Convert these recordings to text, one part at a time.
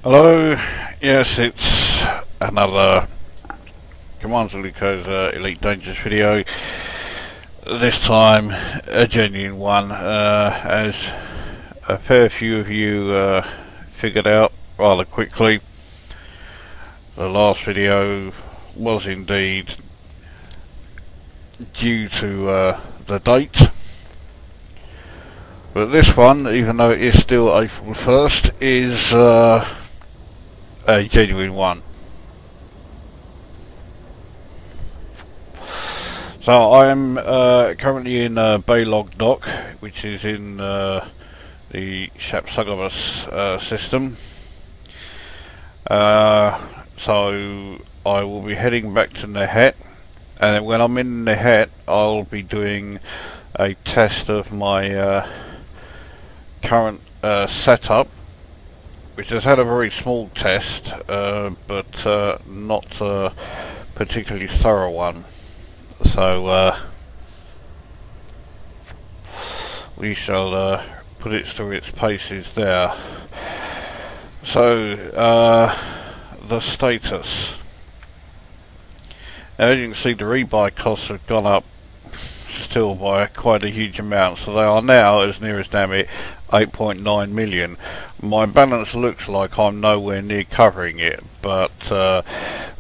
Hello, yes, it's another Commands Lucas Elite Dangerous video. This time a genuine one, as a fair few of you figured out rather quickly. The last video was indeed due to the date, but this one, even though it is still April 1st, is a genuine one. So I am currently in Baylog dock, which is in the SATA-III system. So I will be heading back to Nehet, and then when I'm in Nehet I'll be doing a test of my current setup, which has had a very small test, but not a particularly thorough one. So we shall put it through its paces there. So the status. As you can see, the rebuy costs have gone up still by quite a huge amount, so they are now, as near as damn it, 8.9 million. My balance looks like I'm nowhere near covering it, but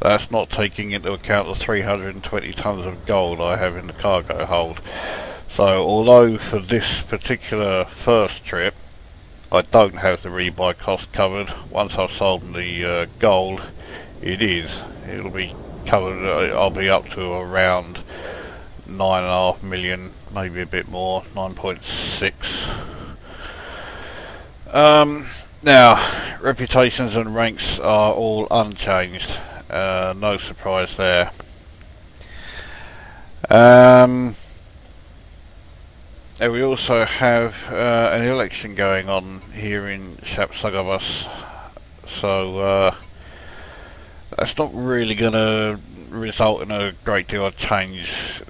that's not taking into account the 320 tons of gold I have in the cargo hold. So although for this particular first trip I don't have the rebuy cost covered, once I've sold the gold it'll be covered. I'll be up to around 9.5 million, maybe a bit more, 9.6. Now, reputations and ranks are all unchanged, no surprise there. And we also have an election going on here in SATA-III, so that's not really going to result in a great deal of change.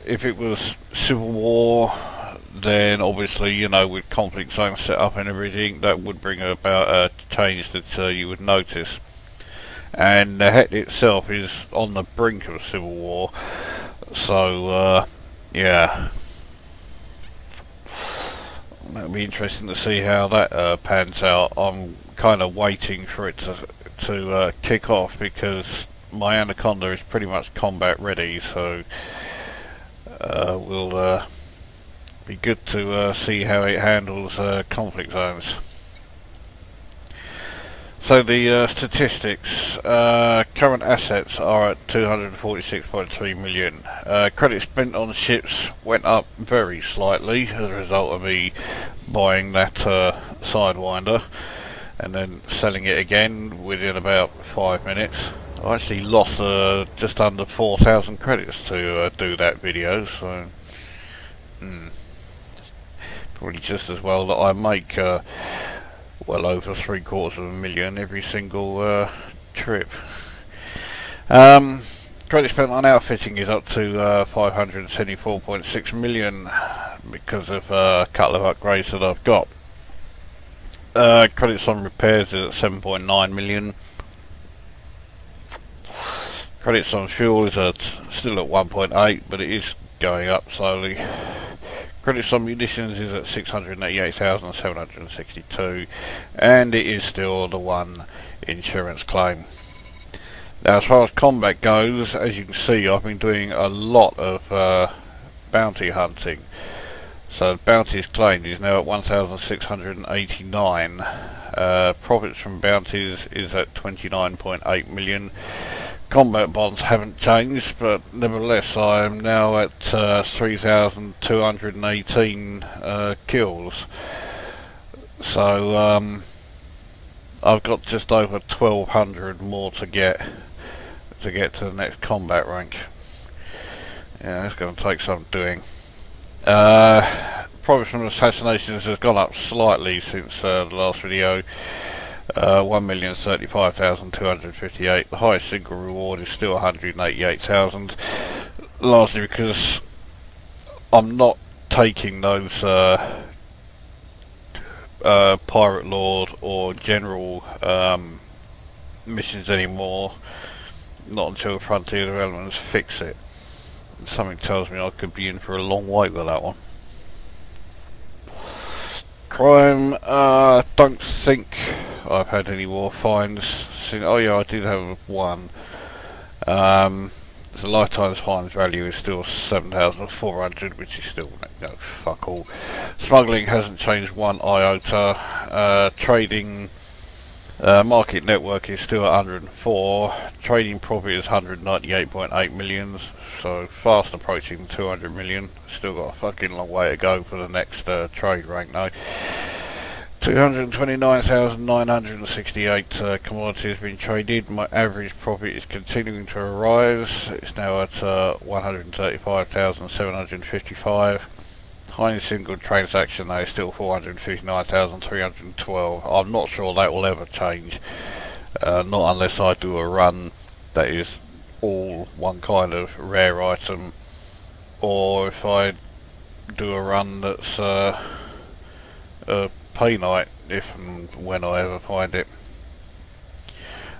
If it was civil war, then obviously, you know, with conflict zones set up and everything, that would bring about a change that you would notice. And the Het itself is on the brink of civil war, so yeah, that'll be interesting to see how that pans out. I'm kind of waiting for it to kick off, because my Anaconda is pretty much combat ready, so we'll be good to see how it handles conflict zones. So the statistics, current assets are at 246.3 million. Credit spent on ships went up very slightly as a result of me buying that Sidewinder and then selling it again within about 5 minutes. I actually lost just under 4,000 credits to do that video, so probably just as well that I make well over 750,000 every single trip. Credit spent on outfitting is up to 574.6 million because of a couple of upgrades that I've got. Credits on repairs is at 7.9 million. Credits on fuel is still at 1.8, but it is going up slowly. Credits on munitions is at 688,762, and it is still the one insurance claim. Now, as far as combat goes, as you can see, I've been doing a lot of bounty hunting. So bounties claimed is now at 1,689. Profits from bounties is at 29.8 million. Combat bonds haven't changed, but nevertheless I am now at 3,218 kills. So I've got just over 1,200 more to get to the next combat rank. Yeah, it's going to take some doing. Profit from assassinations has gone up slightly since the last video. 1,035,258. The highest single reward is still 188,000, largely because I'm not taking those Pirate Lord or General missions anymore, not until Frontier Developments fix it. Something tells me I could be in for a long wait with that one. Crime, don't think I've had any more fines since, oh yeah, I did have one. The lifetime fines value is still 7,400, which is still, you know, fuck all. Smuggling hasn't changed one iota. Trading market network is still at 104. Trading profit is 198.8 million, so fast approaching 200 million. Still got a fucking long way to go for the next trade rank though. 229,968 commodities being traded. My average profit is continuing to rise. It's now at 135,755. Highest single transaction though is still 459,312. I'm not sure that will ever change, not unless I do a run that is all one kind of rare item, or if I do a run that's a pay night, if and when I ever find it.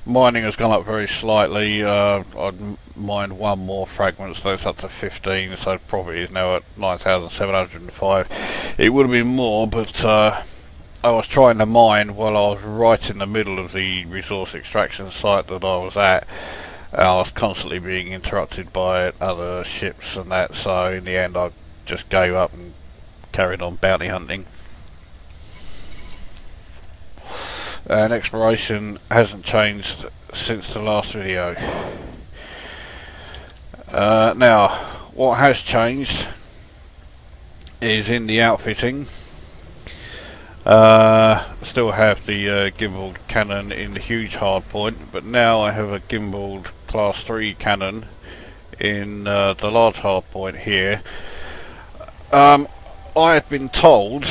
Mining has gone up very slightly. I'd mined one more fragment, so it's up to 15, so profit is now at 9,705. It would have been more, but I was trying to mine while I was right in the middle of the resource extraction site that I was at. I was constantly being interrupted by other ships and that, so in the end I just gave up and carried on bounty hunting. And exploration hasn't changed since the last video. Now, what has changed is in the outfitting. Still have the gimbaled cannon in the huge hardpoint, but now I have a gimbaled class 3 cannon in the large hardpoint here. I had been told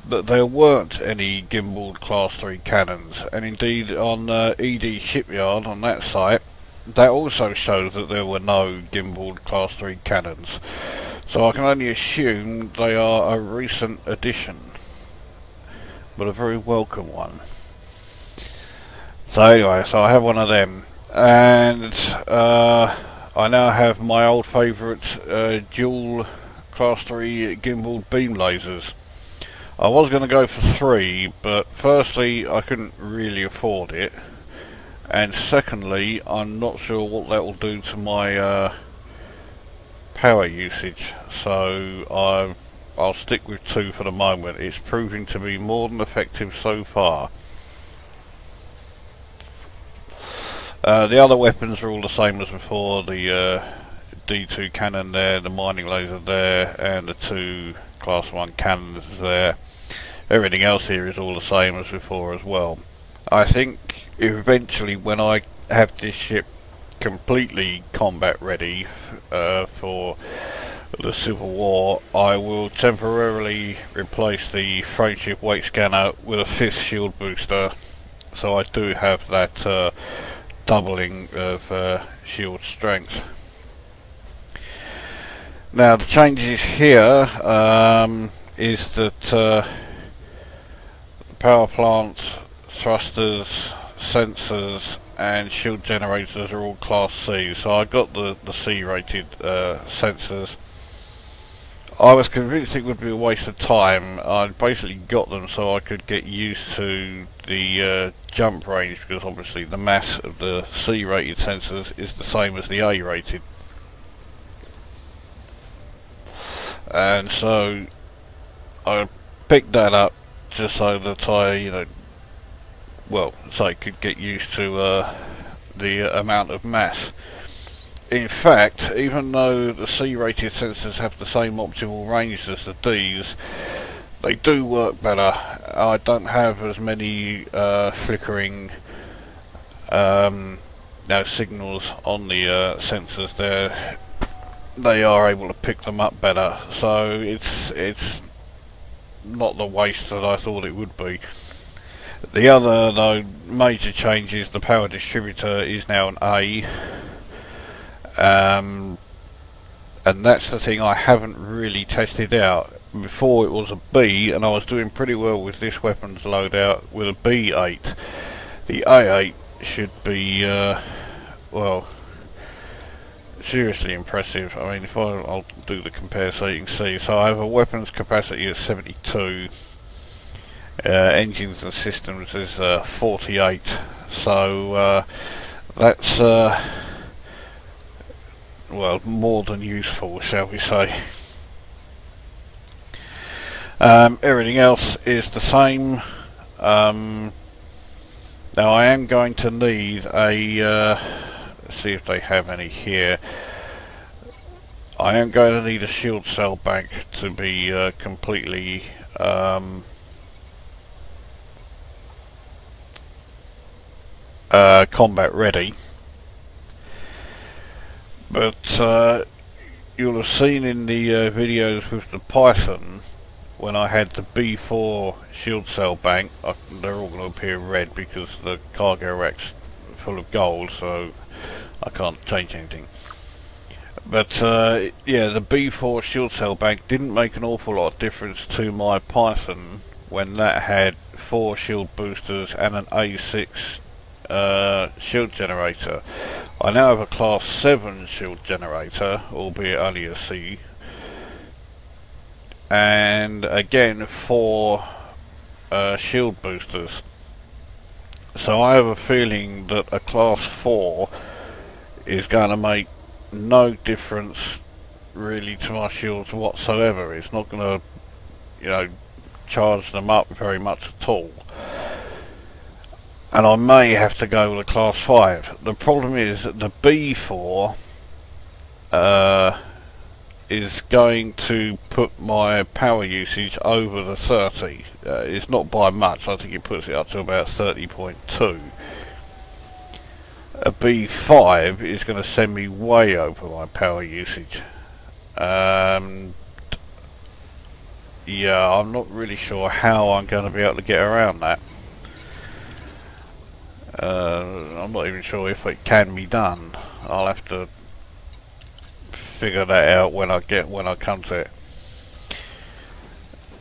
that there weren't any gimbaled class 3 cannons, and indeed on ED Shipyard, on that site, that also showed that there were no gimbaled class 3 cannons. So I can only assume they are a recent addition, but a very welcome one. So anyway, so I have one of them, and I now have my old favourite dual class 3 gimbaled beam lasers. I was going to go for 3, but firstly I couldn't really afford it, and secondly I'm not sure what that will do to my power usage, so I'll stick with 2 for the moment. It's proving to be more than effective so far. The other weapons are all the same as before, the D2 cannon there, the mining laser there, and the 2 class 1 cannons there. Everything else here is all the same as before as well. I think eventually when I have this ship completely combat ready for the Civil War, I will temporarily replace the frameship weight scanner with a 5th shield booster, so I do have that doubling of shield strength. Now the changes here is that power plant, thrusters, sensors and shield generators are all class C, so I got the C rated sensors. I was convinced it would be a waste of time. I basically got them so I could get used to the jump range, because obviously the mass of the C rated sensors is the same as the A rated, and so I picked that up just so that I, you know, well, so I could get used to the amount of mass. In fact, even though the C-rated sensors have the same optimal range as the Ds, they do work better. I don't have as many flickering signals on the sensors there. They are able to pick them up better, so it's not the waste that I thought it would be. The other though major change is the power distributor is now an A, and that's the thing I haven't really tested out. Before it was a B, and I was doing pretty well with this weapons loadout with a B8. The A8 should be, well, seriously impressive. I mean, if I'll do the compare so you can see. So I have a weapons capacity of 72, engines and systems is 48, so that's well, more than useful, shall we say. Everything else is the same. Now I am going to need a, let's see if they have any here. I am going to need a shield cell bank to be completely combat ready. But you'll have seen in the videos with the Python, when I had the B4 shield cell bank, they're all going to appear red because the cargo rack's full of gold, so I can't change anything. But yeah, the B4 shield cell bank didn't make an awful lot of difference to my Python when that had 4 shield boosters and an A6 shield generator. I now have a class 7 shield generator, albeit only a C, and again 4 shield boosters. So I have a feeling that a class 4 is going to make no difference really to my shields whatsoever. It's not going to, you know, charge them up very much at all. And I may have to go with a class 5. The problem is that the B4 is going to put my power usage over the 30. It's not by much. I think it puts it up to about 30.2. A B5 is going to send me way over my power usage. Yeah, I'm not really sure how I'm going to be able to get around that. I'm not even sure if it can be done. I'll have to figure that out when I come to it.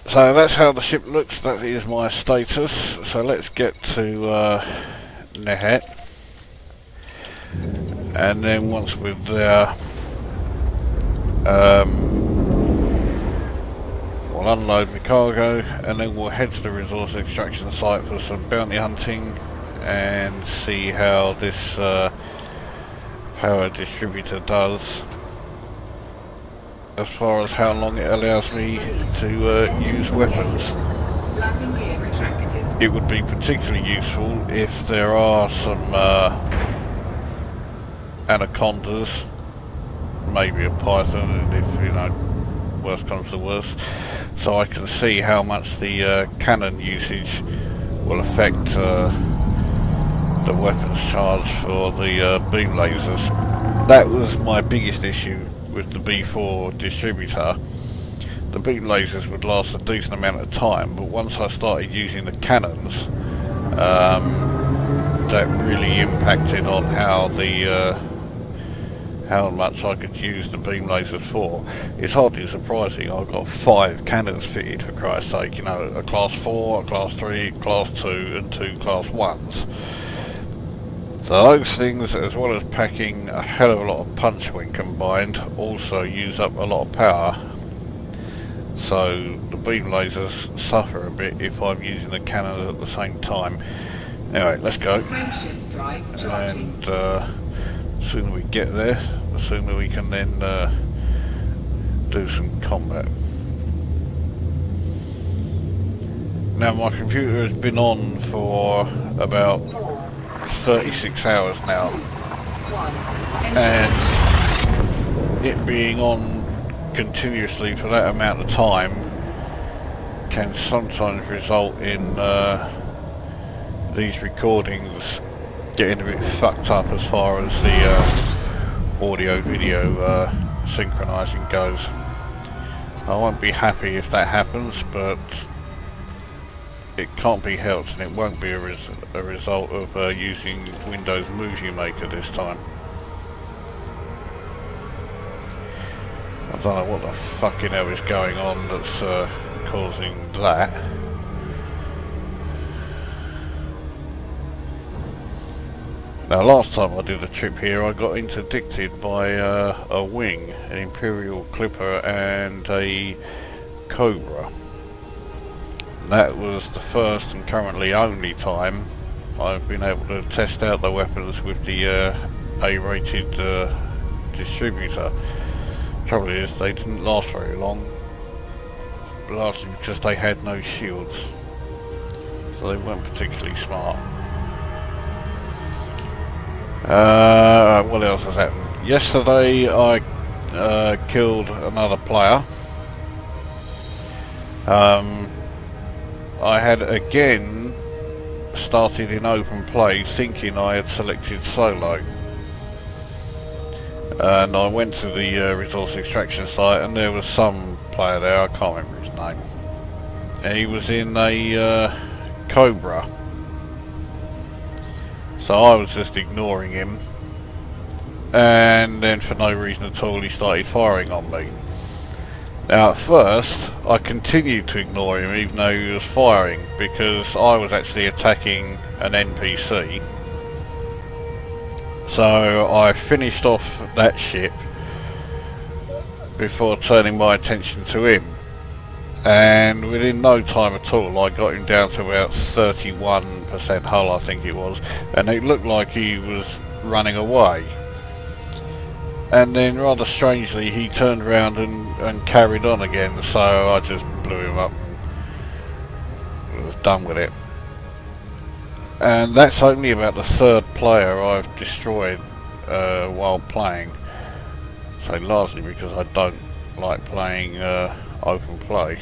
So that's how the ship looks. That is my status. So let's get to Nehet, and then once we're there, we'll unload the cargo, and then we'll head to the resource extraction site for some bounty hunting and see how this power distributor does as far as how long it allows me to use weapons. It would be particularly useful if there are some anacondas, maybe a python, and if, you know, worst comes to worst, so I can see how much the cannon usage will affect the weapons charge for the beam lasers. That was my biggest issue with the B4 distributor. The beam lasers would last a decent amount of time, but once I started using the cannons, that really impacted on how the how much I could use the beam lasers for. It's hardly surprising I've got 5 cannons fitted, for Christ's sake, you know, a class 4, a class 3, class 2 and 2 class 1s. So those things, as well as packing a hell of a lot of punch when combined, also use up a lot of power. So the beam lasers suffer a bit if I'm using the cannons at the same time. Anyway, let's go. And the sooner we get there, the sooner we can then do some combat. Now my computer has been on for about 36 hours now, and it being on continuously for that amount of time can sometimes result in these recordings getting a bit fucked up as far as the audio video synchronizing goes. I won't be happy if that happens, but it can't be helped, and it won't be a result of using Windows Movie Maker this time. I don't know what the fucking hell is going on that's causing that. Now last time I did a trip here I got interdicted by a wing, an Imperial Clipper and a Cobra. That was the first and currently only time I've been able to test out the weapons with the A-rated distributor. Trouble is they didn't last very long, largely because they had no shields, so they weren't particularly smart. What else has happened? Yesterday I killed another player. I had again started in open play thinking I had selected solo, and I went to the resource extraction site and there was some player there, I can't remember his name, and he was in a Cobra, so I was just ignoring him, and then for no reason at all he started firing on me. Now at first I continued to ignore him even though he was firing, because I was actually attacking an NPC. So I finished off that ship before turning my attention to him, and within no time at all I got him down to about 31% hull, I think it was, and it looked like he was running away. And then rather strangely he turned around and carried on again, so I just blew him up. I was done with it. And that's only about the third player I've destroyed while playing. So largely because I don't like playing open play.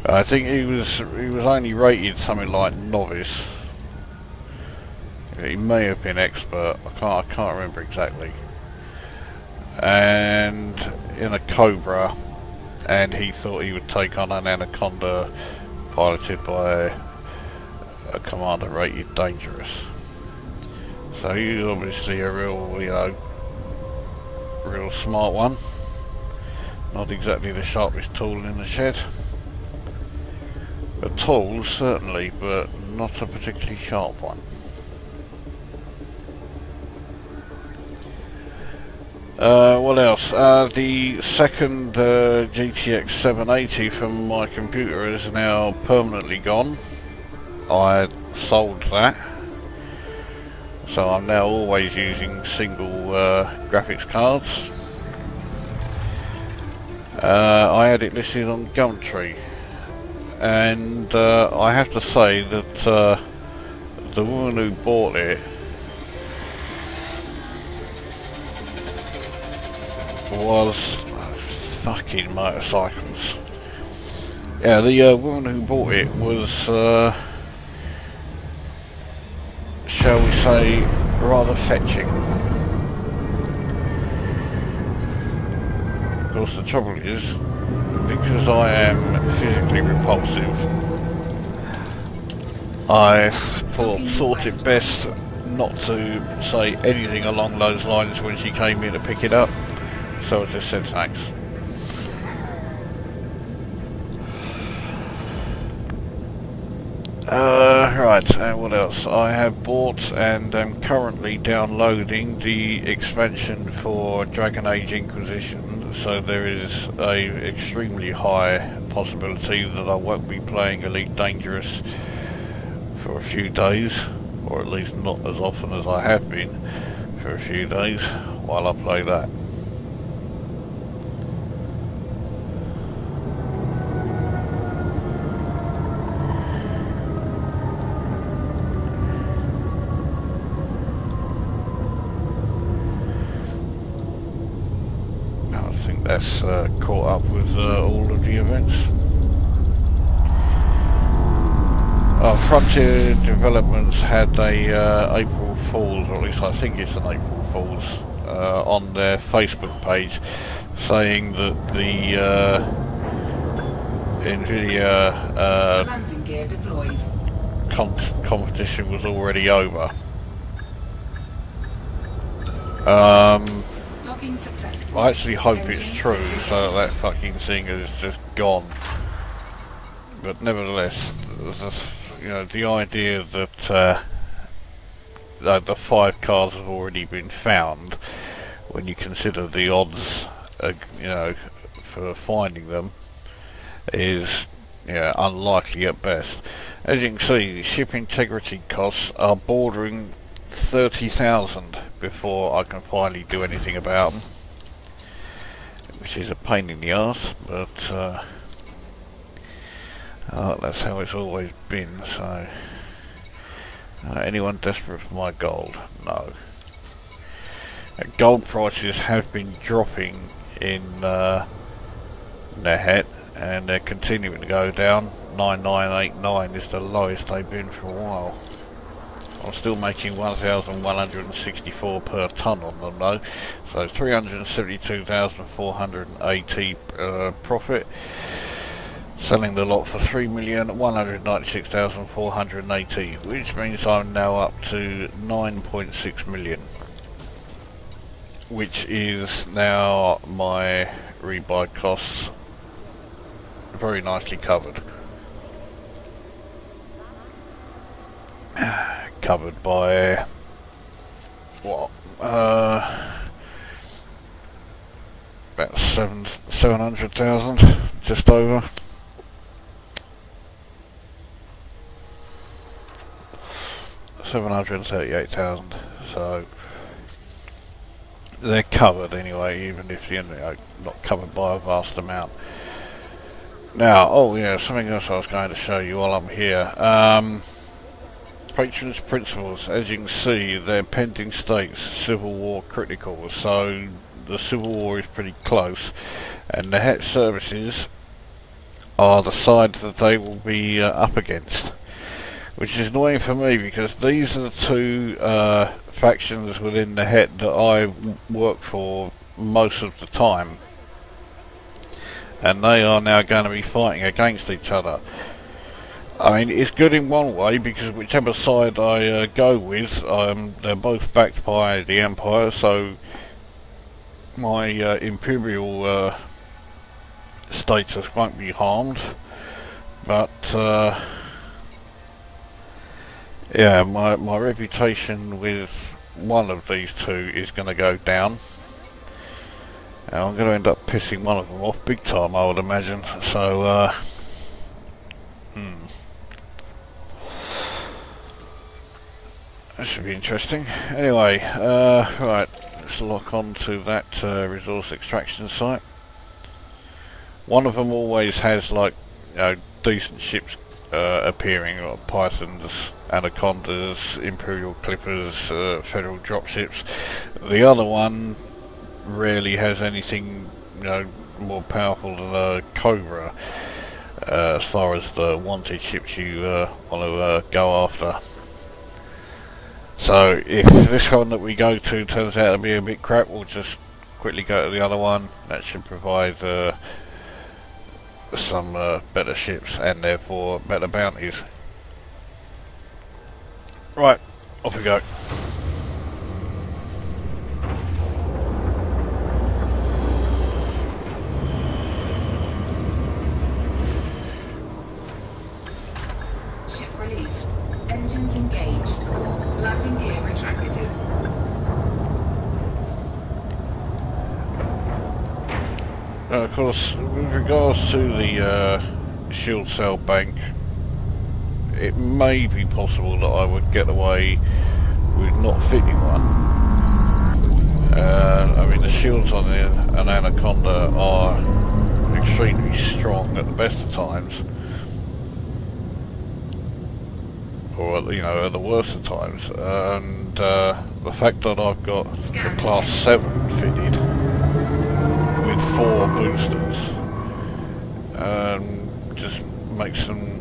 I think he was only rated something like novice. He may have been expert, I can't remember exactly. And in a Cobra, and he thought he would take on an Anaconda piloted by a commander rated dangerous. So he's obviously a real, you know, real smart one. Not exactly the sharpest tool in the shed. A tool certainly, but not a particularly sharp one. What else? The second GTX 780 from my computer is now permanently gone. I sold that, so I'm now always using single graphics cards. I had it listed on Gumtree, and I have to say that the woman who bought it was fucking motorcycles. Yeah, the woman who bought it was, shall we say, rather fetching. Of course the trouble is, because I am physically repulsive, I thought it best not to say anything along those lines when she came in to pick it up. So I just said thanks. Right, and what else? I have bought and am currently downloading the expansion for Dragon Age Inquisition, so there is a extremely high possibility that I won't be playing Elite Dangerous for a few days, or at least not as often as I have been for a few days while I play that. That's caught up with all of the events. Frontier Developments had a April Fool's, or at least I think it's an April Fool's, on their Facebook page, saying that the Nvidia landing gear deployed. competition was already over. I actually hope it's true, so that fucking thing is just gone. But nevertheless, you know, the idea that the 5 cars have already been found, when you consider the odds, you know, for finding them, is, yeah, unlikely at best. As you can see, the ship integrity costs are bordering 30,000 before I can finally do anything about them, which is a pain in the arse, but that's how it's always been. So anyone desperate for my gold? No. Gold prices have been dropping in Nehet, and they're continuing to go down. 9989 is the lowest they've been for a while. I'm still making 1,164 per ton on them though, so 372,480 profit. Selling the lot for 3,196,480, which means I'm now up to 9.6 million, which is now my rebuy costs very nicely covered. Covered by what? About 700,000, just over. $738,000. So they're covered anyway, even if you're not covered by a vast amount. Now, oh yeah, something else I was going to show you while I'm here. Patron's principles, as you can see, they're pending states, civil war critical, so the civil war is pretty close, and the HET services are the side that they will be up against, which is annoying for me because these are the two factions within the HET that I work for most of the time, and they are now going to be fighting against each other. I mean, it's good in one way because whichever side I go with, they're both backed by the Empire, so my imperial status won't be harmed. But yeah, my reputation with one of these two is going to go down. And I'm going to end up pissing one of them off big time, I would imagine. So that should be interesting. Anyway, right, let's lock on to that resource extraction site. One of them always has, like, you know, decent ships appearing, like Pythons, Anacondas, Imperial Clippers, Federal dropships. The other one rarely has anything, you know, more powerful than a Cobra as far as the wanted ships you want to go after. So if this one that we go to turns out to be a bit crap, we'll just quickly go to the other one. That should provide some better ships and therefore better bounties. Right, off we go. Ship released. Engines engaged. Landing gear retracted. Of course, with regards to the shield cell bank, it may be possible that I would get away with not fitting one. I mean, the shields on an Anaconda are extremely strong at the best of times, or you know, at the worst of times, and the fact that I've got the Class 7 fitted with 4 boosters just makes them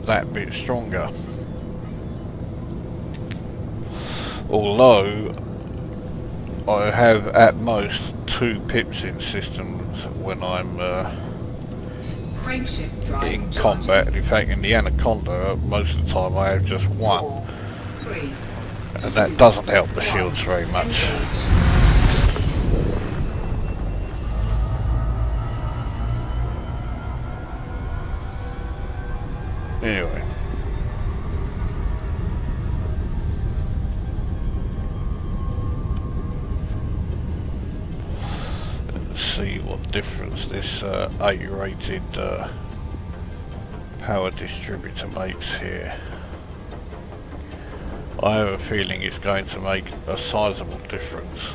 that bit stronger. Although I have at most 2 pips in systems when I'm in combat. In fact, in the Anaconda, most of the time I have just 1, and that doesn't help the shields very much. Anyway, difference this 8 rated power distributor makes here. I have a feeling it's going to make a sizable difference.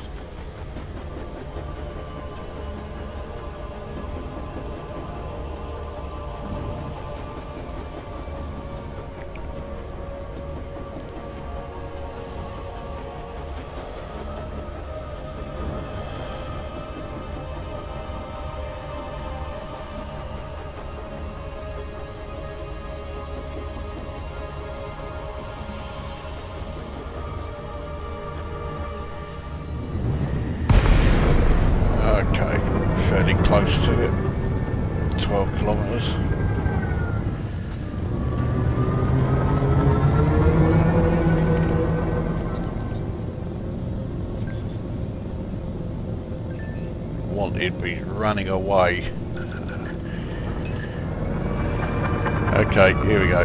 Fairly close to it, 12 kilometers. Wanted be running away. Okay, here we go.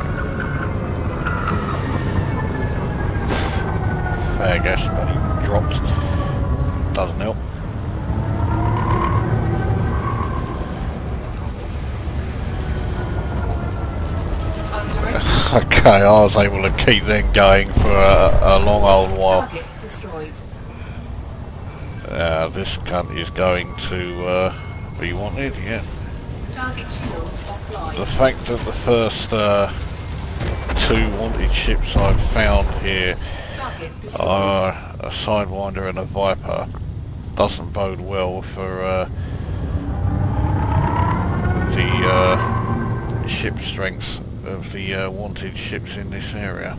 Fire gas, but he dropped. Doesn't help. Okay, I was able to keep them going for a long old while. Target destroyed. This gun is going to be wanted, yeah. Target shields offline. The fact that the first 2 wanted ships I've found here are a Sidewinder and a Viper doesn't bode well for the ship strength of the wanted ships in this area.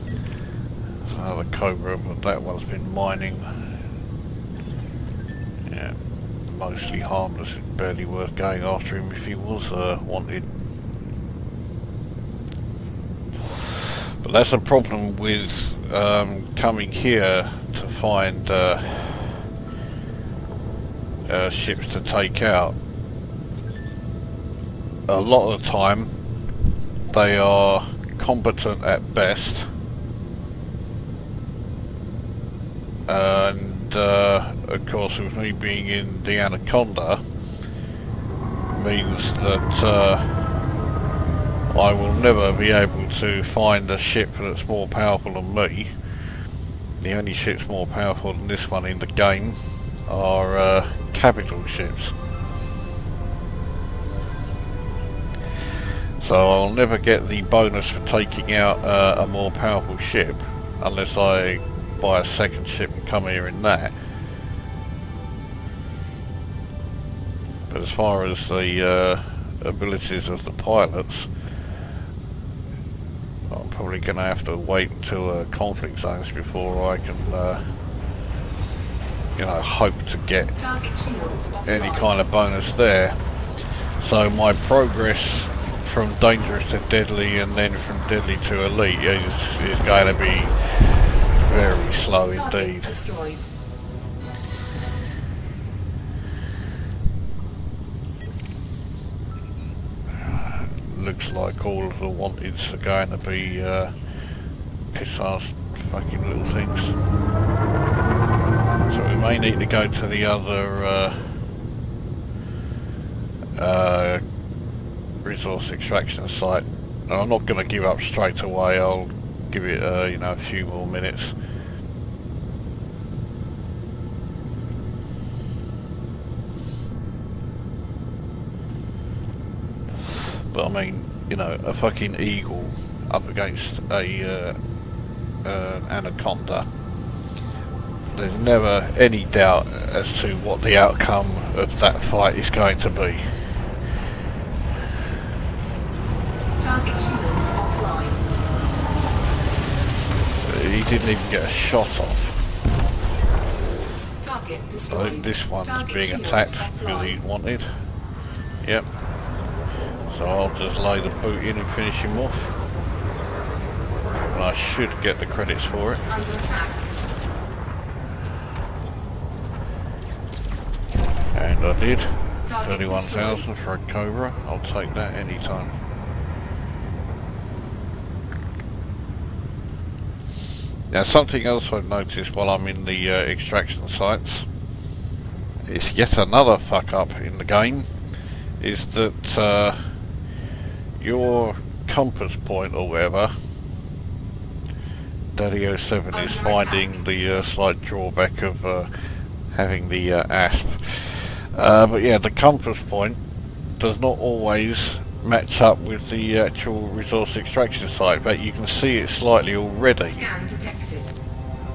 There's another Cobra, but that one's been mining. Yeah, mostly harmless. It's barely worth going after him if he was wanted. But that's a problem with coming here to find ships to take out. A lot of the time they are competent at best, and of course with me being in the Anaconda means that I will never be able to find a ship that's more powerful than me. The only ships more powerful than this one in the game are capital ships. So I'll never get the bonus for taking out a more powerful ship unless I buy a second ship and come here in that. But as far as the abilities of the pilots, I'm probably going to have to wait until conflict zones before I can, you know, hope to get any kind of bonus there. So my progress from dangerous to deadly and then from deadly to elite is going to be very slow indeed. Looks like all of the wanteds are going to be piss-ass fucking little things. So we may need to go to the other resource extraction site. Now, I'm not going to give up straight away. I'll give it you know, a few more minutes. But I mean, you know, a fucking eagle up against a Anaconda, there's never any doubt as to what the outcome of that fight is going to be. Target shields offline. He didn't even get a shot off. Target So destroyed. this one's Target being shields attacked offline. because he's wanted. Yep. So I'll just lay the boot in and finish him off. And I should get the credits for it. Under attack. And I did. Target 31,000 for a Cobra. I'll take that anytime. Now something else I've noticed while I'm in the extraction sites it's yet another fuck up in the game, is that your compass point or whatever, Daddy 07 is finding the slight drawback of having the ASP. But yeah, the compass point does not always match up with the actual resource extraction site, but you can see it slightly already. Scan detected.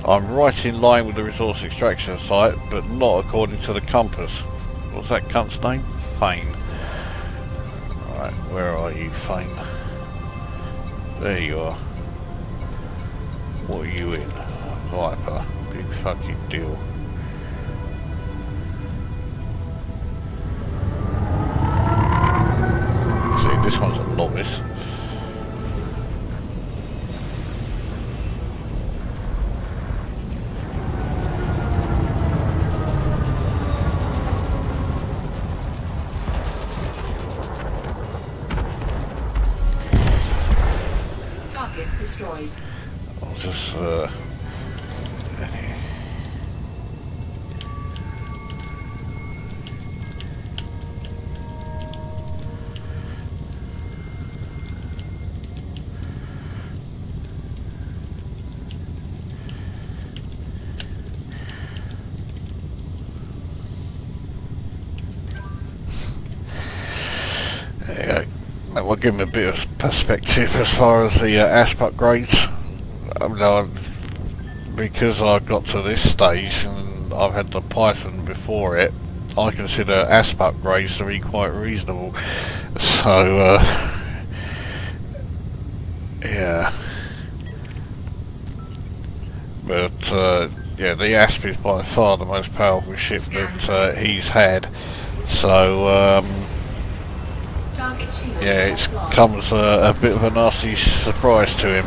I'm right in line with the resource extraction site, but not according to the compass. What's that cunt's name? Fane. Right, where are you, Fane? There you are. What are you in? Viper. Big fucking deal. See, this one's a novice. Target destroyed. I'll just that will give me a bit of perspective as far as the ASP upgrades. Because I got to this stage and I've had the Python before it, I consider ASP upgrades to be quite reasonable. So yeah, but yeah, the ASP is by far the most powerful ship that he's had. So yeah, it comes a bit of a nasty surprise to him.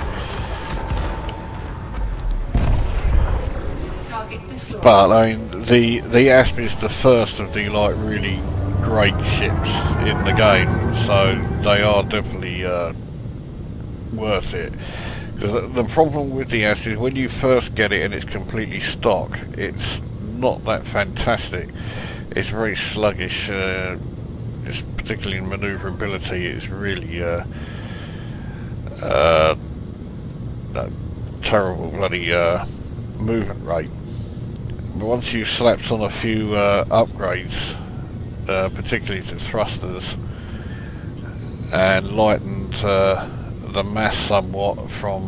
But I mean, the ASP is the first of the like really great ships in the game, so they are definitely worth it. Because the problem with the ASP is when you first get it and it's completely stock, it's not that fantastic. It's very sluggish, just particularly in manoeuvrability. It's really terrible bloody movement rate. But once you've slapped on a few upgrades, particularly to thrusters, and lightened the mass somewhat from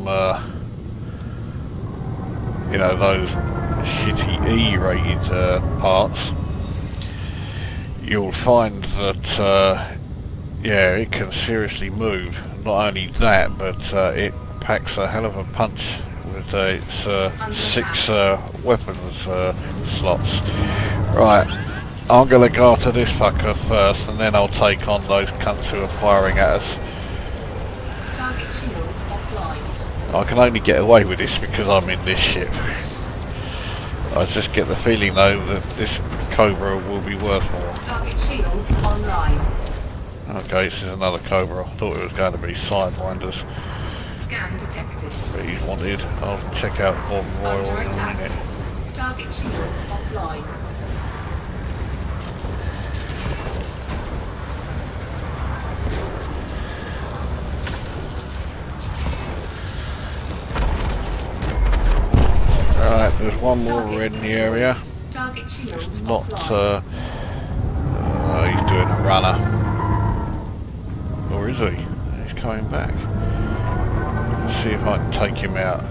you know, those shitty E-rated parts, you'll find that yeah, it can seriously move. Not only that, but it packs a hell of a punch with its 6 weapons slots. Right, I'm going to go after this fucker first, and then I'll take on those cunts who are firing at us. Target shields offline. I can only get away with this because I'm in this ship. I just get the feeling though that this Cobra will be worth more. Target shields online. Okay, this is another Cobra. I thought it was going to be Sidewinders. Scan detected. But he's wanted. I'll check out Bob Royal in a minute. Target shields offline. Alright, there's one more red in the area. Target shields Not, offline. he's doing a runner. Or is he? He's coming back. Let's see if I can take him out.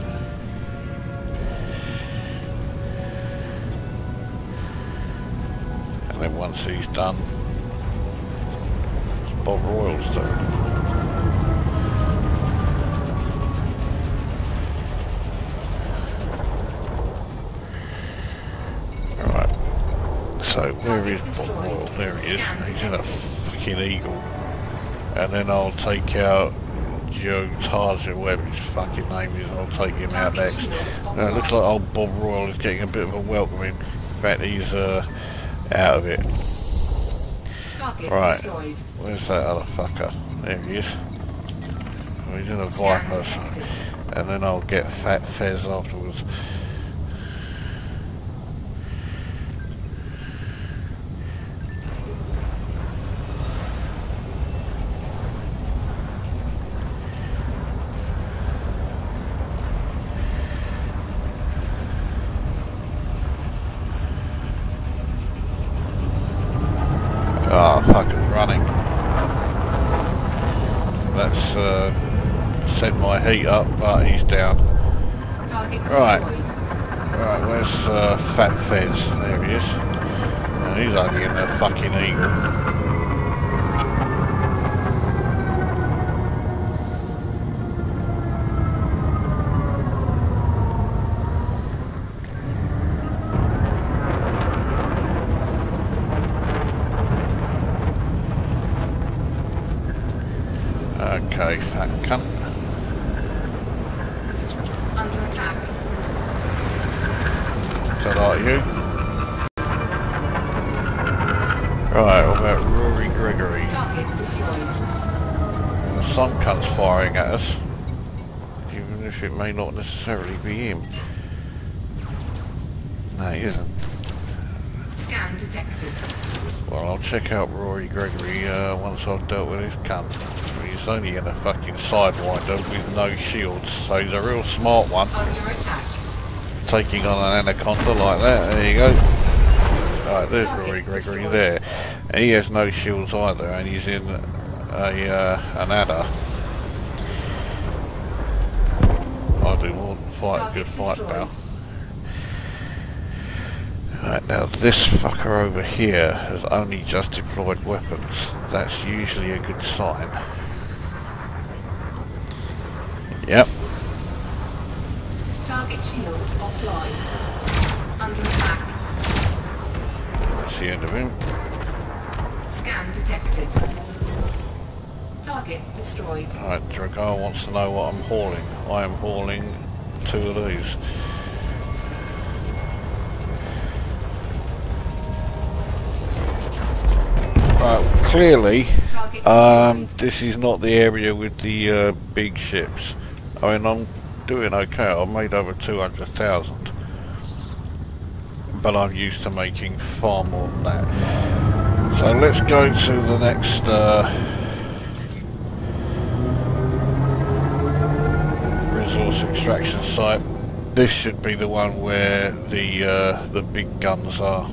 And then once he's done, it's Bob Royal's turn. Alright. So, where is Bob Royal? There he is. He's in a fucking eagle. And then I'll take out Joe Tarja, whatever his fucking name is, and I'll take him out next. Looks like old Bob Royal is getting a bit of a welcoming. In fact, he's out of it. Right, where's that other fucker? There he is. Oh, he's in a Viper. And then I'll get Fat Fez afterwards. send my heat up, but he's down. Target Right. destroyed. Right, where's Fat Fez? There he is. And he's only in the fucking Eagle. Okay, fat cunt. Under attack. Is that like you? Right, what about Rory Gregory? Target destroyed. The sun cunt's firing at us, even if it may not necessarily be him. No, he isn't. Scan detected. Well, I'll check out Rory Gregory once I've dealt with his cunt. He's only in a fucking sidewinder with no shields, so he's a real smart one. Under attack. Taking on an anaconda like that, there you go. Right, there's Rory Gregory there. And he has no shields either, and he's in an adder. I'll do more than fight a good fight, pal. Right, now this fucker over here has only just deployed weapons. That's usually a good sign. Yep. Target shields offline. Under attack. That's the end of him. Scan detected. Target destroyed. Right, Dragar wants to know what I'm hauling. I am hauling 2 of these. Right, clearly, this is not the area with the big ships. I mean, I'm doing okay. I've made over 200,000, but I'm used to making far more than that. So let's go to the next resource extraction site. This should be the one where the big guns are.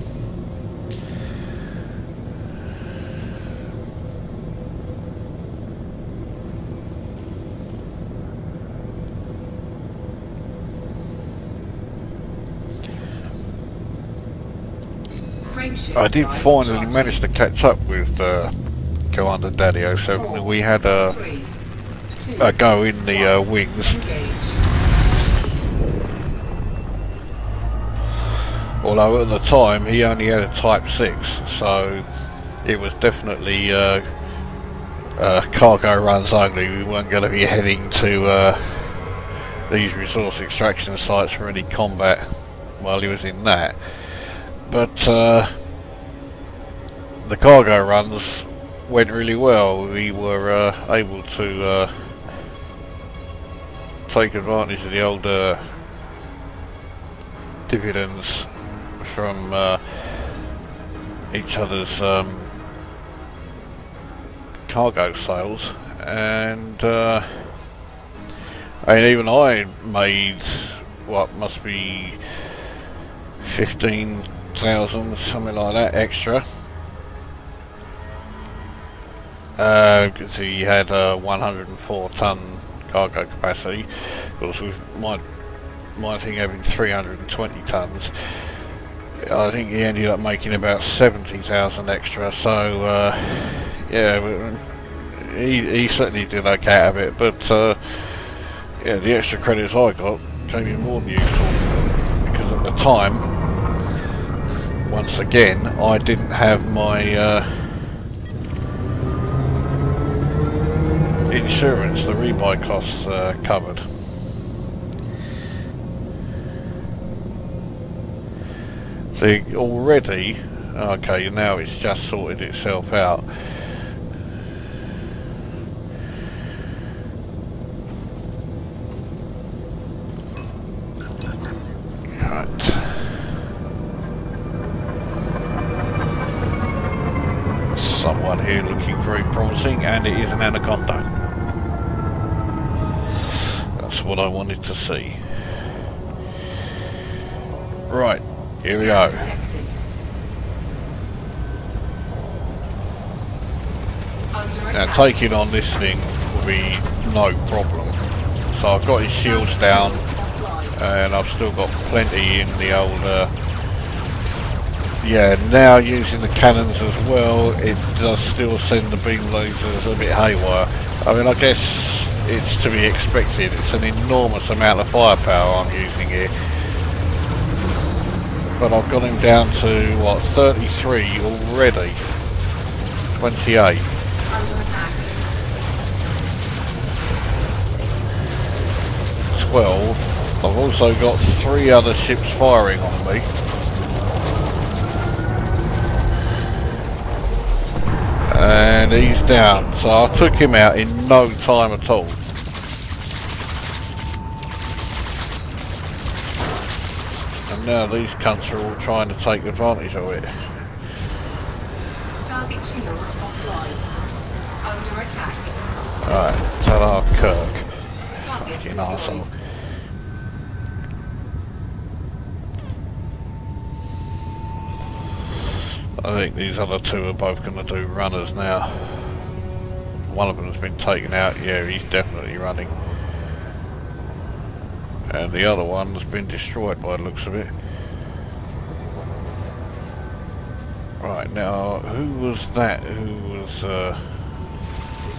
I did finally manage to catch up with Commander Daddio, so we had a go in the wings. Although at the time he only had a Type 6, so it was definitely cargo runs only. We weren't going to be heading to these resource extraction sites for any combat while he was in that. But the cargo runs went really well. We were able to take advantage of the old dividends from each other's cargo sales, and I mean, even I made what must be 15,000, something like that, extra. Because he had a 104 ton cargo capacity. Of course, with my thing having 320 tons, I think he ended up making about 70,000 extra. So yeah, he certainly did okay out of it. But yeah, the extra credits I got came in more than useful, because at the time, once again, I didn't have my insurance, the rebuy costs covered. See, already, okay, now it's just sorted itself out. Right. Someone here looking very promising, and it is an anaconda. That's what I wanted to see. Right, here we go. Now taking on this thing will be no problem. So I've got his shields down, and I've still got plenty in the old yeah, now using the cannons as well, it does still send the beam lasers a bit haywire. I mean, I guess it's to be expected. It's an enormous amount of firepower I'm using here. But I've got him down to, what, 33 already. 28. Under attack. 12. I've also got 3 other ships firing on me. And he's down, so I took him out in no time at all. And now these cunts are all trying to take advantage of it. Target shields offline. Under attack. Alright, ta-da, Kirk. Target Fucking destroyed. arsehole. I think these other 2 are both going to do runners now. One of them has been taken out, yeah, he's definitely running. And the other one has been destroyed by the looks of it. Right, now, who was that? Who was,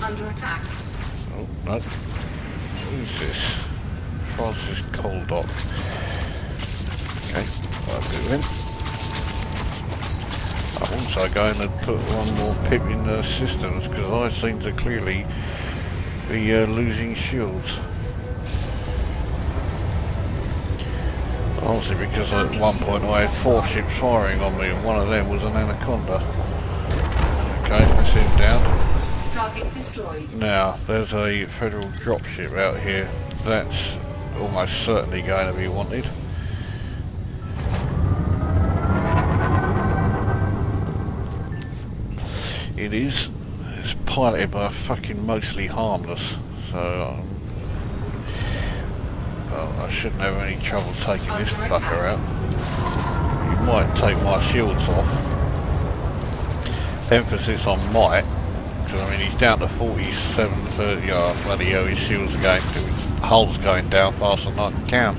Under attack. oh, no. Who's this? Francis Coldock. Okay, I'll do him. I'm also going to put one more pip in the systems because I seem to clearly be losing shields. Obviously because at one point I had 4 ships firing on me and one of them was an Anaconda. Okay, that's him down. Target destroyed. Now, there's a federal dropship out here. That's almost certainly going to be wanted. It is. It's piloted by fucking mostly harmless, so well, I shouldn't have any trouble taking this fucker out. You might take my shields off. Emphasis on might, because I mean he's down to 47, 30, bloody hell, his shields are going, his hull's going down faster than I can count.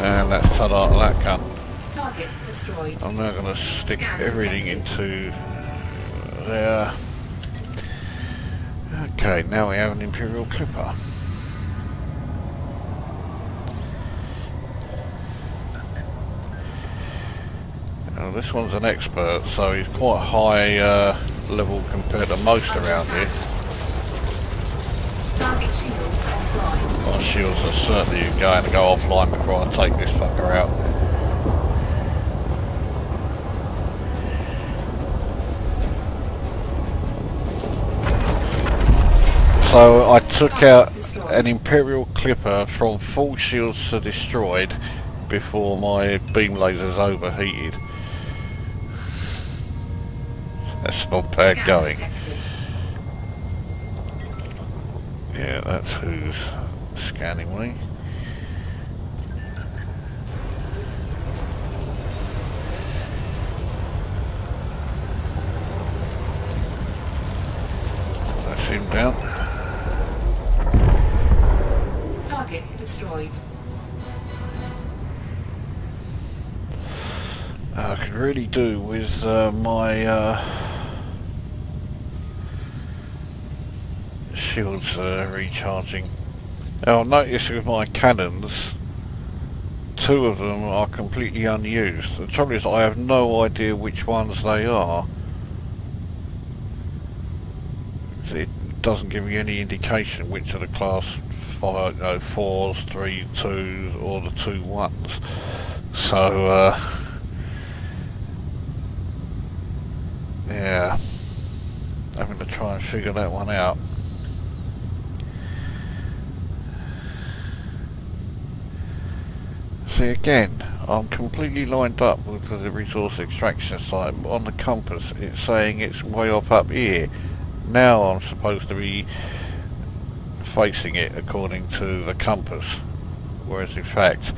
And that's ta-da to that cunt. Target destroyed. I'm now going to stick Scan everything into there. Okay, now we have an Imperial Clipper. Now this one's an expert, so he's quite high level compared to most around here. Target shields offline. My shields are certainly going to go offline before I take this fucker out. So I took out an Imperial Clipper from full shields to destroyed before my beam lasers overheated. That's not bad Scan going. detected. Yeah, that's who's scanning me. That's him down. Target destroyed. I could really do with my shields recharging. Now notice with my cannons, 2 of them are completely unused. The trouble is I have no idea which ones they are. It doesn't give me any indication which are the class 5, 4s, 3 2s or the 2 1s. So yeah, having to try and figure that one out. See again, I'm completely lined up with the resource extraction site, but on the compass it's saying it's way off up here. Now I'm supposed to be facing it according to the compass, whereas in fact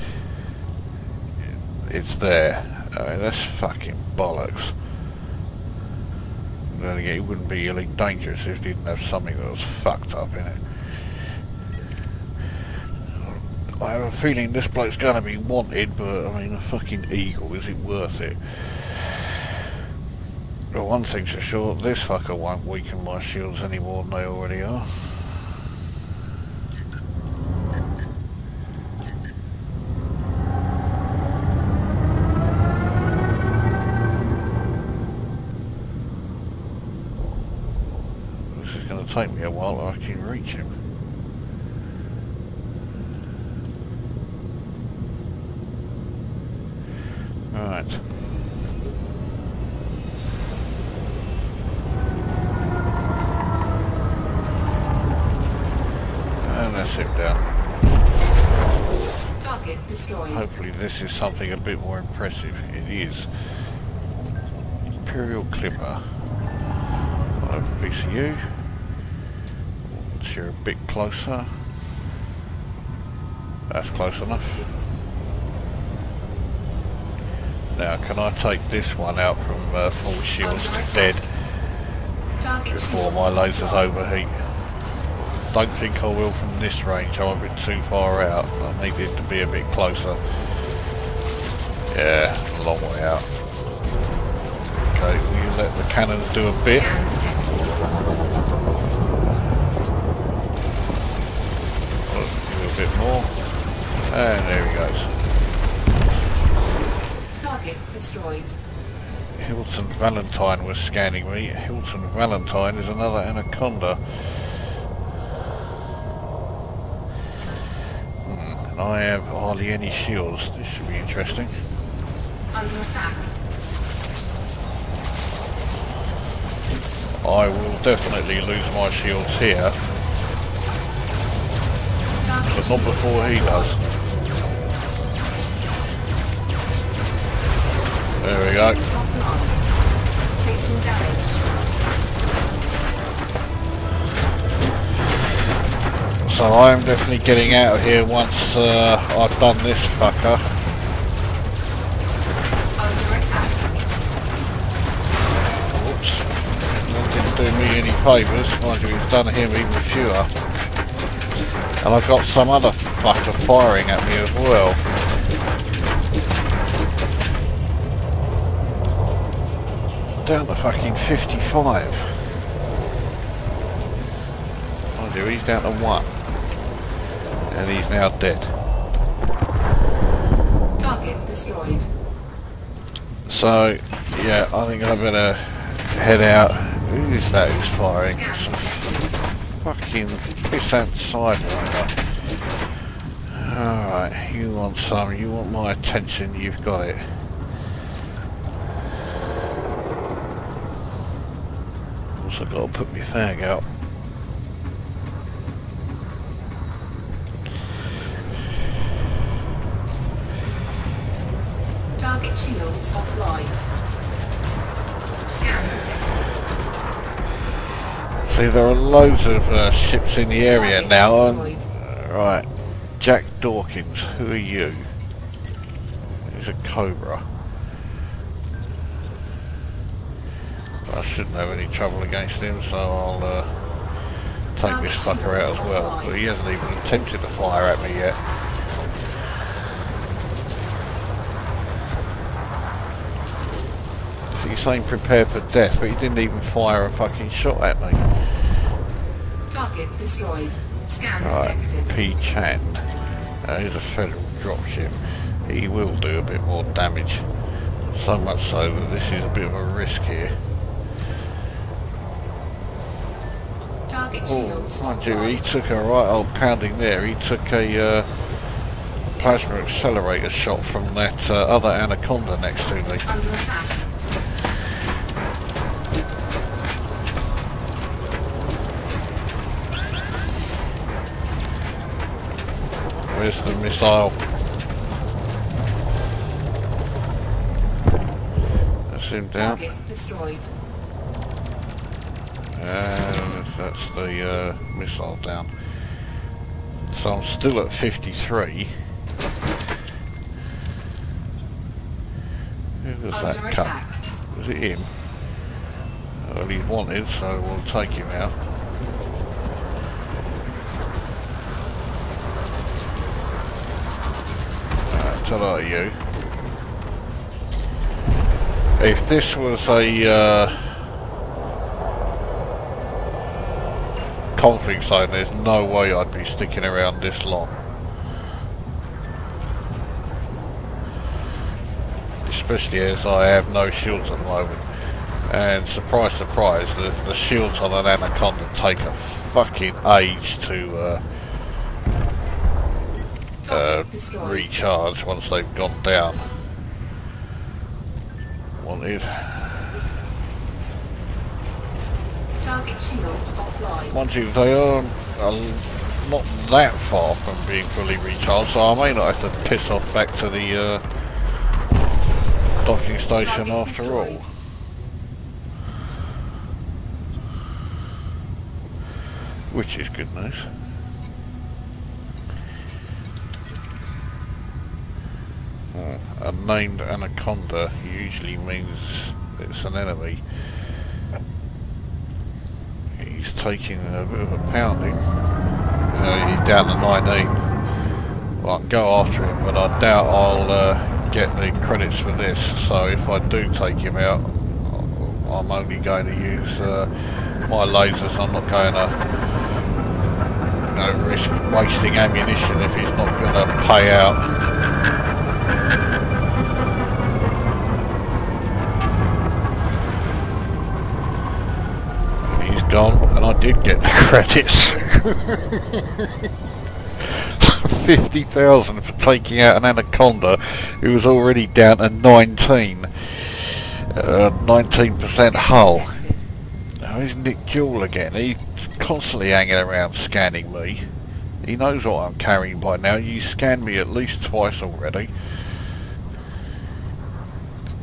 it's there. I mean, that's fucking bollocks. Then again, it wouldn't be really dangerous if it didn't have something that was fucked up in it. I have a feeling this bloke's going to be wanted, but I mean, a fucking eagle, is it worth it? Well, one thing's for sure, this fucker won't weaken my shields any more than they already are. This is going to take me a while till I can reach him. Right. And that's him down. Target destroyed. Hopefully this is something a bit more impressive. It is. Imperial Clipper. Over PCU. Once you're a bit closer. That's close enough. Now, can I take this one out from full shields to dead before my lasers overheat? Don't think I will from this range, I'm a bit too far out. I need it to be a bit closer. Yeah, a long way out. Okay, will you let the cannons do a bit? Do a bit more. And there he goes. Target destroyed. Hilton Valentine was scanning me. Hilton Valentine is another anaconda. And I have hardly any shields. This should be interesting. Under attack. I will definitely lose my shields here, but not before he does. There we go. Taking damage. So I am definitely getting out of here once I've done this fucker. Under attack. Oops. That didn't do me any favours. Mind you, it's done him even fewer. And I've got some other fucker firing at me as well. Down to fucking 55. Mind you, he's down to 1. And he's now dead. Target destroyed. So, yeah, I think I better head out. Who is that who's firing? Some fucking pissant sidewinder. Alright, you want some, you want my attention, you've got it. Also got to put my fag out. Target shields offline. Scan detected. See, there are loads of ships in the area now. Right, Jack Dawkins, who are you? He's a Cobra. I shouldn't have any trouble against him, so I'll take this fucker out as well. But he hasn't even attempted to fire at me yet. So he's saying prepare for death, but he didn't even fire a fucking shot at me. Target destroyed. Scan Right, detected. P. Chand. He's a federal dropship. He will do a bit more damage. So much so that this is a bit of a risk here. Target Oh, shields mind you, he offline. took a right old pounding there. He took a plasma accelerator shot from that other anaconda next to me. Under attack. Where's the missile? That's him down. Target destroyed. And that's the missile down. So I'm still at 53. Who was that Under cunt? attack. Was it him? Well, he's wanted, so we'll take him out. Ta-da, you. If this was a conflict zone, there's no way I'd be sticking around this long. Especially as I have no shields at the moment. And surprise, surprise, the shields on an Anaconda take a fucking age to recharge once they've gone down. Wanted. Target shields offline. Mind you, they are not that far from being fully recharged, so I may not have to piss off back to the docking station after all. Which is good news. A named Anaconda usually means it's an enemy. He's taking a bit of a pounding. He's down to 19. Well, I can go after him, but I doubt I'll get the credits for this. So if I do take him out, I'm only going to use my lasers. I'm not going to risk wasting ammunition if he's not going to pay out. Gone, and I did get the credits. 50,000 for taking out an Anaconda who was already down to 19% hull. Now here's Nick Jewell again. He's constantly hanging around scanning me. He knows what I'm carrying by now. You scanned me at least twice already.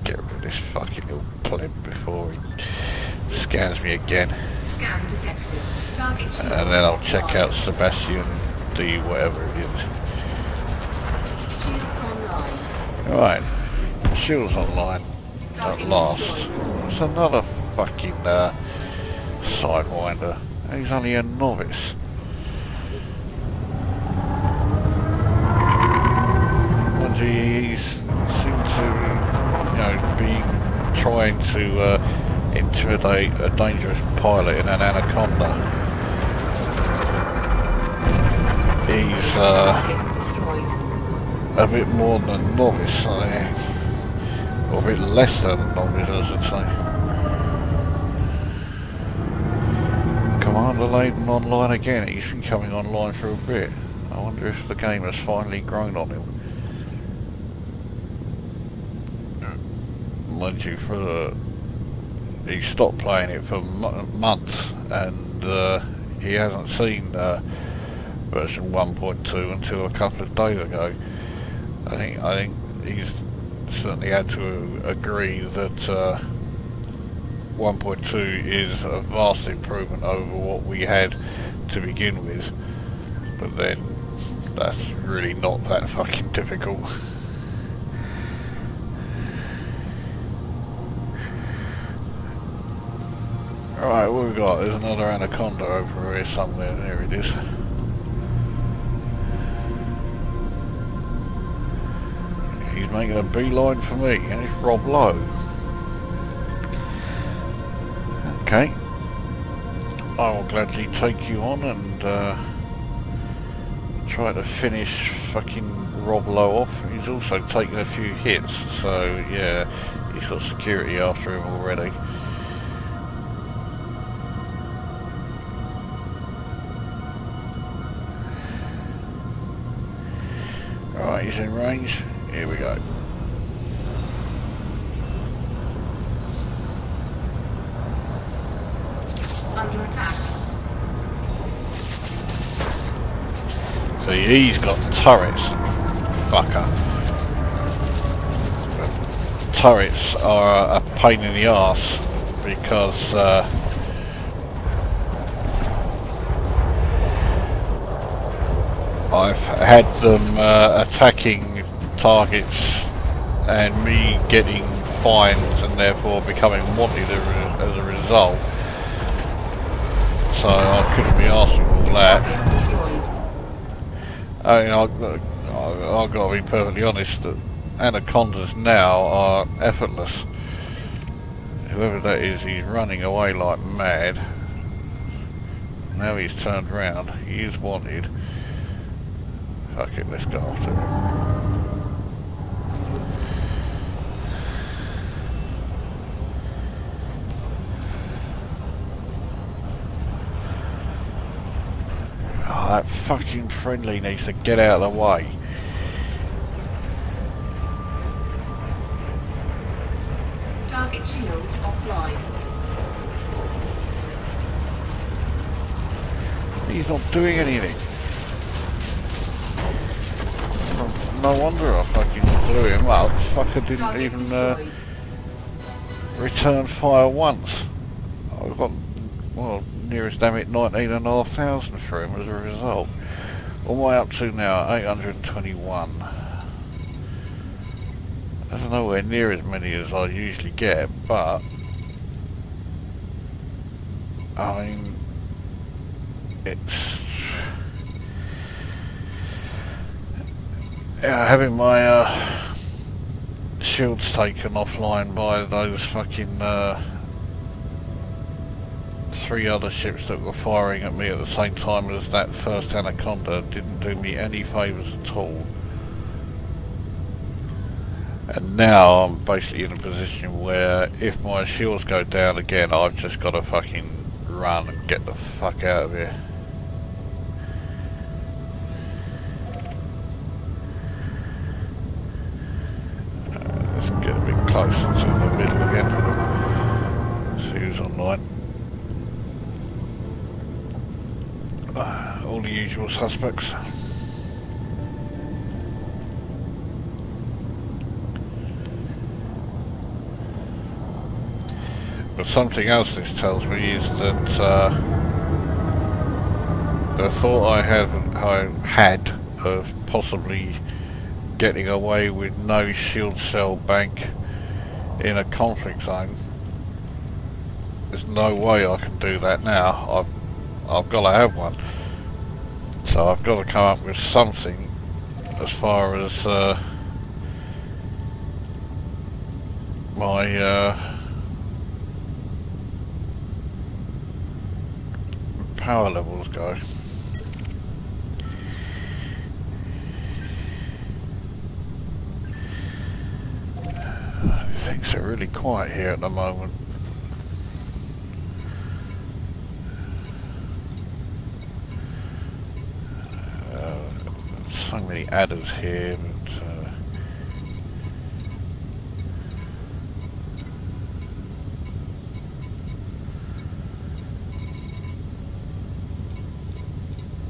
Get rid of this fucking little plimp before he scans me again. Scan detected. Target shields And then I'll check offline. out Sebastian D, whatever it is. Shields online. Right, shields online at Target last. destroyed. It's another fucking sidewinder. He's only a novice. Mind you, he seems to, be trying to intimidate a dangerous pilot in an Anaconda. He's Target destroyed. a bit more than a novice, or a bit less than a novice, I should say. Commander Layden online again. He's been coming online for a bit. I wonder if the game has finally grown on him. Mind you, he stopped playing it for months, and he hasn't seen version 1.2 until a couple of days ago. I think he's certainly had to agree that 1.2 is a vast improvement over what we had to begin with, but then that's really not that fucking difficult. Alright, what we got? There's another Anaconda over here somewhere. There it is. He's making a beeline for me, and it's Rob Lowe. Okay. I will gladly take you on and try to finish fucking Rob Lowe off. He's also taken a few hits, so yeah, he's got security after him already. Alright, he's in range. Here we go. Under attack. See, he's got turrets. Fucker. But turrets are a pain in the arse because I've had them attacking targets and me getting fines and therefore becoming wanted as a result. So I couldn't be asked for all that. I mean, I've got to be perfectly honest that anacondas now are effortless. Whoever that is, he's running away like mad. Now he's turned round. He is wanted. Fuck it, let's go after him. Oh, that fucking friendly needs to get out of the way. Target shields offline. He's not doing anything. No wonder I fucking blew him up. Fucker didn't Target even return fire once. I got, well, nearest damn it 19,500 for him as a result. What am I up to now? 821. That's nowhere near as many as I usually get, but I mean, it's having my shields taken offline by those fucking 3 other ships that were firing at me at the same time as that first Anaconda didn't do me any favours at all. And now I'm basically in a position where if my shields go down again, I've just got to fucking run and get the fuck out of here. Let's get a bit closer to the middle again. See who's online. All the usual suspects. But something else this tells me is that the thought I had of possibly getting away with no shield cell bank in a conflict zone, there's no way I can do that now. I've got to have one. So I've got to come up with something as far as my power levels go. Things are really quiet here at the moment. So many adders here, but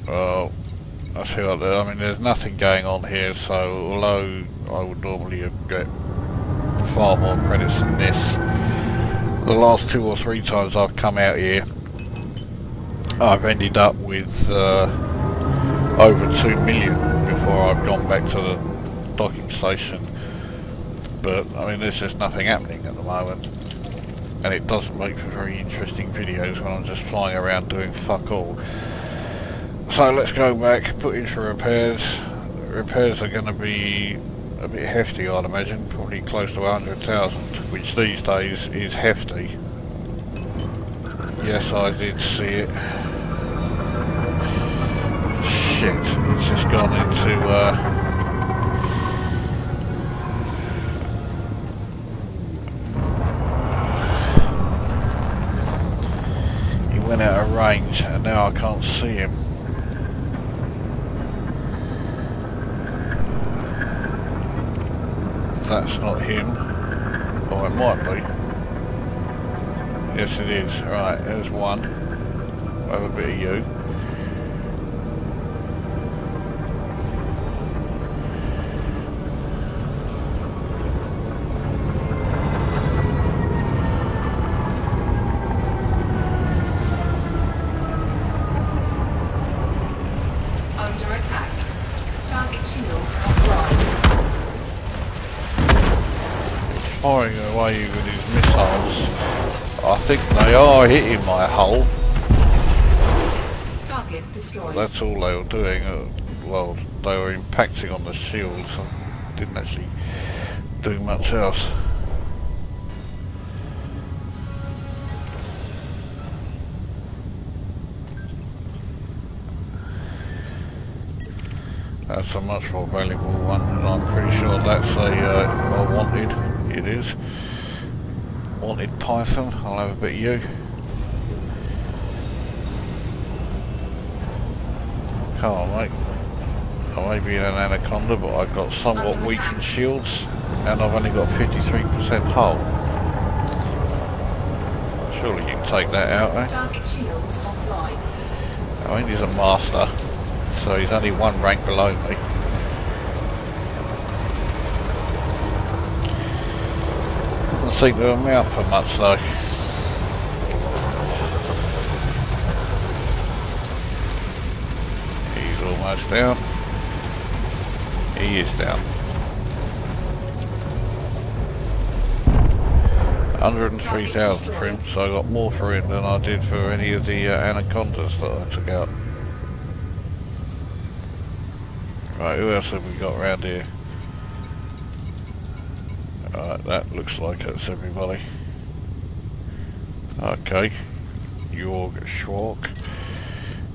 well, I feel like I mean there's nothing going on here, so although I would normally get far more credits than this, the last 2 or 3 times I've come out here I've ended up with over 2 million before I've gone back to the docking station. But I mean there's just nothing happening at the moment, and it doesn't make for very interesting videos when I'm just flying around doing fuck all. So let's go back, put in for repairs. Repairs are going to be a bit hefty, I'd imagine, probably close to 100,000, which these days is hefty. Yes, I did see it. Shit, it's just gone into he went out of range and now I can't see him. That's not him. Oh, it might be. Yes, it is. Right, there's one. We'll have a bit of you. Under attack. Target shields offline. firing away with his missiles. I think they are hitting my hull. Target destroyed. That's all they were doing. Well, they were impacting on the shields. Didn't actually do much else. That's a much more valuable one, and I'm pretty sure that's a wanted. It is. Wanted Python. I'll have a bit of you. Come on, mate. I may be an Anaconda, but I've got somewhat weakened shields, and I've only got 53% hull. Surely you can take that out, eh? Target shields offline. I mean, he's a master, so he's only one rank below me. Doesn't seem to amount for much though. He's almost down. He is down. 103,000 for him, so I got more for him than I did for any of the Anacondas that I took out. Right, who else have we got around here? Alright, that looks like that's everybody. Okay, Jorg Schwark.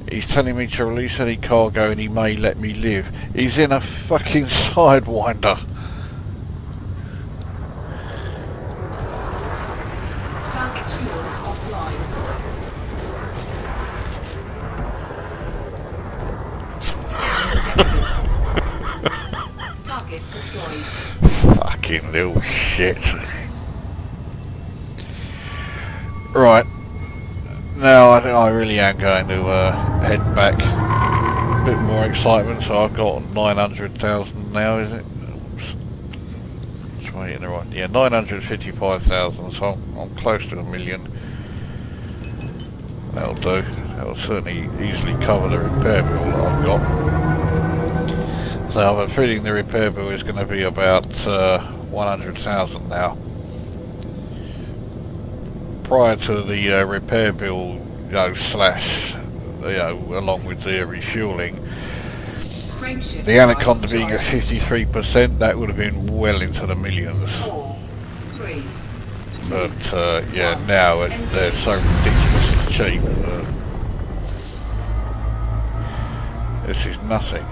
He's telling me to release any cargo and he may let me live. He's in a fucking Sidewinder. Target shields offline. Scan detected. Target destroyed. Fucking little shit. Right. Now I think I really am going to head back. A bit more excitement, so I've got 900,000 now, is it? Try it in the right. Yeah, 955,000, so I'm close to 1 million. That'll do. That'll certainly easily cover the repair bill that I've got. So I have a feeling the repair bill is going to be about 100,000 now. Prior to the repair bill, slash, along with the refueling, the Anaconda being at 53%, that would have been well into the millions. 4, 3, 2, But yeah, now they're so ridiculously cheap. This is nothing.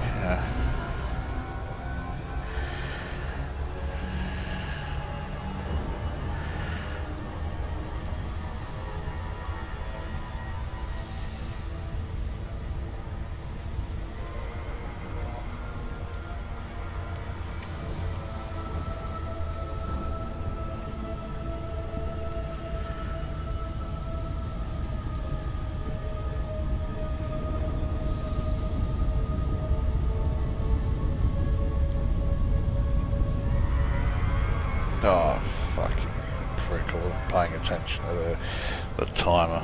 Oh, fucking prick, I wasn't paying attention to the timer.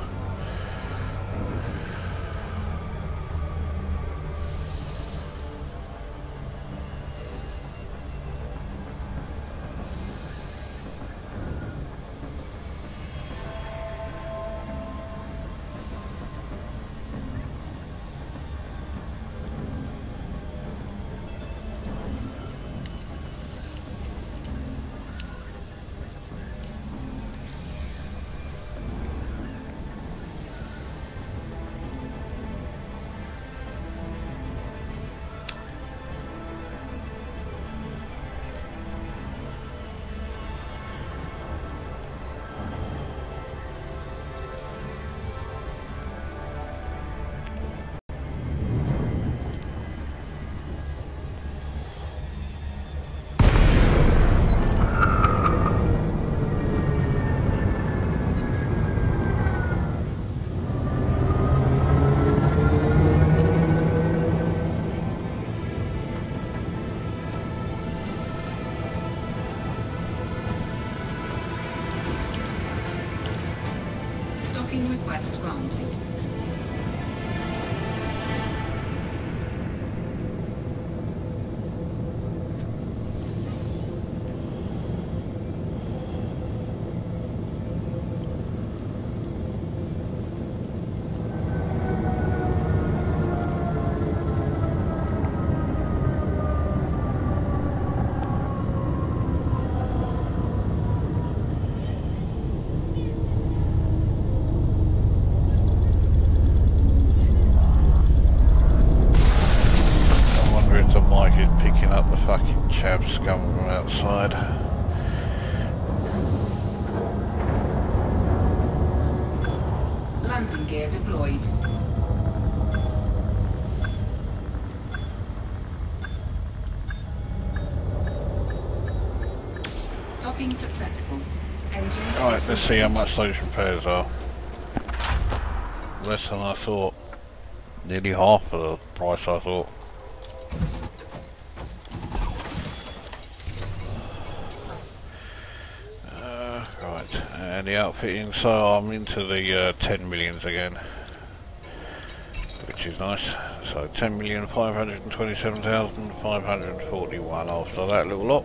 Request granted. Landing gear deployed. Docking successful. Engines. Alright, let's see how much those repairs are. Less than I thought. Nearly half of the price I thought. Right, and the outfitting, so I'm into the 10 millions again, which is nice. So 10,527,541 after that little lot.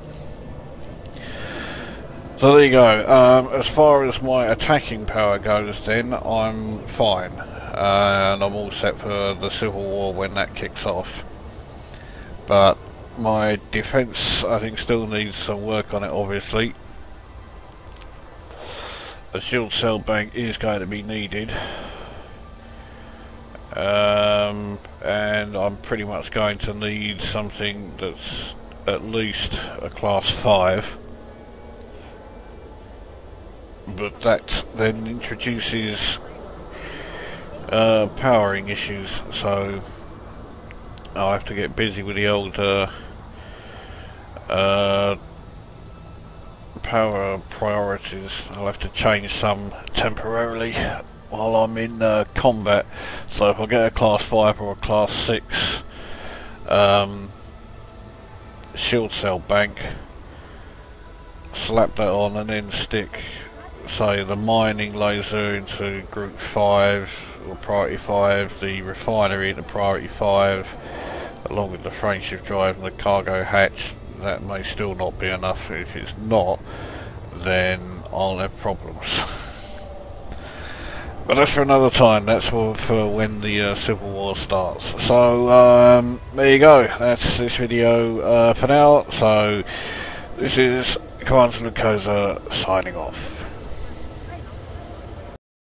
So there you go. As far as my attacking power goes then, I'm fine. And I'm all set for the Civil War when that kicks off. But my defence, I think, still needs some work on it, obviously. A shield cell bank is going to be needed. And I'm pretty much going to need something that's at least a class 5. But that then introduces powering issues, so I'll have to get busy with the old power priorities. I'll have to change some temporarily while I'm in combat. So if I get a class 5 or a class 6 shield cell bank, slap that on and then stick, say, the mining laser into group 5 or priority 5, the refinery into priority 5, along with the frameshift drive and the cargo hatch. That may still not be enough. If it's not, then I'll have problems. But that's for another time. That's for when the Civil War starts. So there you go. That's this video for now. So this is Commander Lukosa signing off.